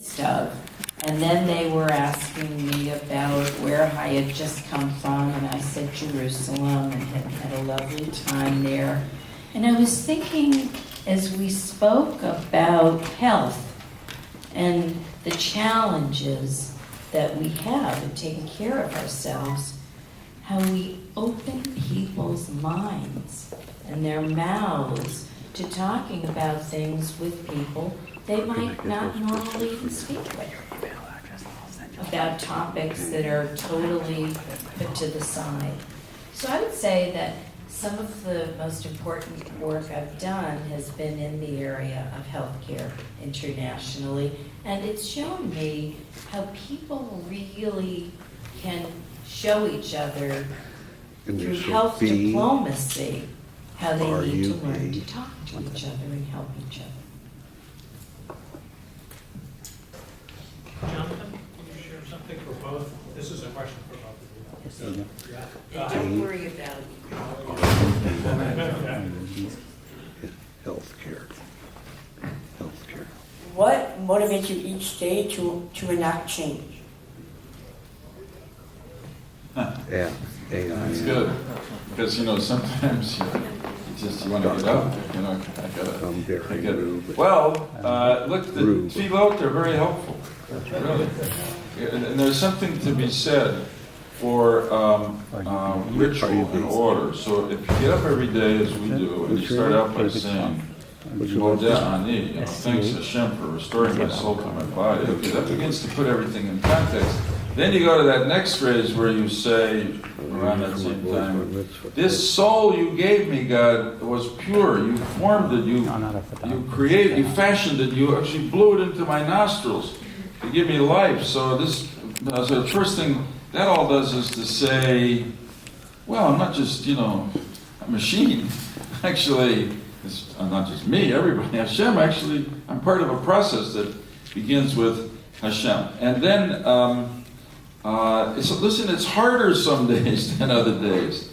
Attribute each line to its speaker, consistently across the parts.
Speaker 1: stuff. And then they were asking me about where I had just come from, and I said Jerusalem, and had a lovely time there. And I was thinking, as we spoke about health and the challenges that we have in taking care of ourselves, how we open people's minds and their mouths to talking about things with people they might not normally even speak with, about topics that are totally put to the side. So I would say that some of the most important work I've done has been in the area of healthcare internationally, and it's shown me how people really can show each other through health diplomacy how they need to learn to talk to each other and help each other.
Speaker 2: Jonathan, can you share something for both? This is a question for both of you.
Speaker 1: And don't worry about
Speaker 3: Healthcare.
Speaker 4: What motivates you each day to enact change?
Speaker 3: Yeah.
Speaker 5: It's good, because sometimes you want to get up. I gotta. Well, look, the tefillot are very helpful, really. And there's something to be said for ritual and order. So if you get up every day as we do, and you start out by saying, thanks Hashem for restoring my soul to my body. Okay, that begins to put everything in context. Then you go to that next phrase where you say, around that same time, this soul you gave me, God, was pure. You formed it, you created, you fashioned it, you actually blew it into my nostrils to give me life. So the first thing that all does is to say, well, I'm not just, a machine. Actually, it's not just me, everybody. Hashem, actually, I'm part of a process that begins with Hashem. And then, listen, it's harder some days than other days.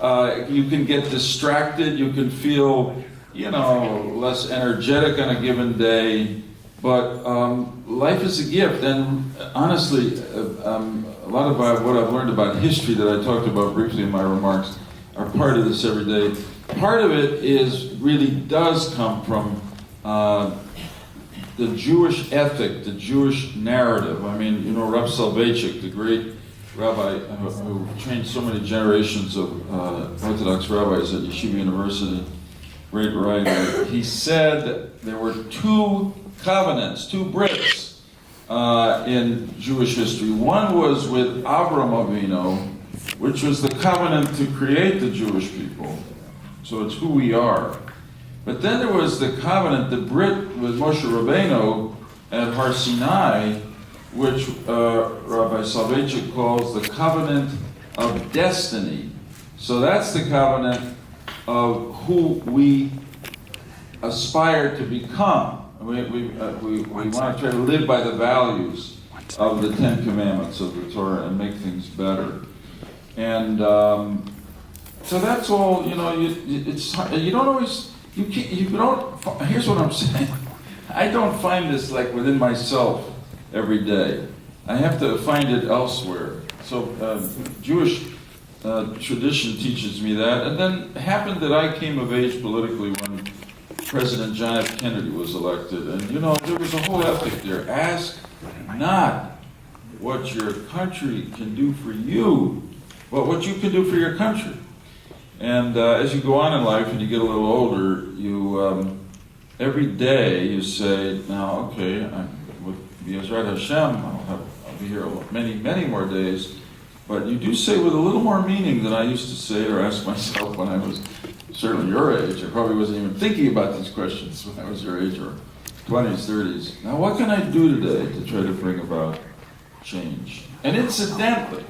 Speaker 5: You can get distracted, you can feel, less energetic on a given day, but life is a gift. And honestly, a lot of what I've learned about history that I talked about briefly in my remarks are part of this every day. Part of it really does come from the Jewish ethic, the Jewish narrative. I mean, Rav Soloveitchik, the great rabbi who trained so many generations of Orthodox rabbis at Yeshiva University, great writer, he said that there were two covenants, two brits in Jewish history. One was with Avram Avinu, which was the covenant to create the Jewish people. So it's who we are. But then there was the covenant, the Brit with Moshe Rabbeinu at Har Sinai, which Rabbi Soloveitchik calls the covenant of destiny. So that's the covenant of who we aspire to become. We want to try to live by the values of the Ten Commandments of the Torah and make things better. And so that's all. You don't always. Here's what I'm saying. I don't find this like within myself every day. I have to find it elsewhere. So Jewish tradition teaches me that. And then it happened that I came of age politically when President John F. Kennedy was elected. And there was a whole ethic there. Ask not what your country can do for you, but what you can do for your country. And as you go on in life and you get a little older, you every day you say, now, okay, with B'ezrat Hashem, I'll be here many, many more days. But you do say with a little more meaning than I used to say or ask myself when I was certainly your age. I probably wasn't even thinking about these questions when I was your age, or 20s, 30s. Now, what can I do today to try to bring about change? And incidentally,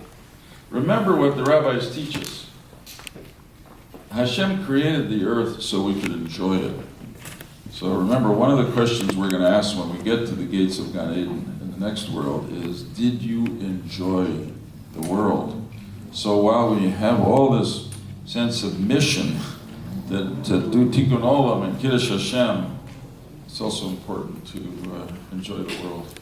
Speaker 5: remember what the rabbis teach us. Hashem created the earth so we could enjoy it. So remember, one of the questions we're going to ask when we get to the gates of Gan Eden in the next world is, did you enjoy the world? So while we have all this sense of mission that to do Tikkun Olam and Kiddush Hashem, it's also important to enjoy the world.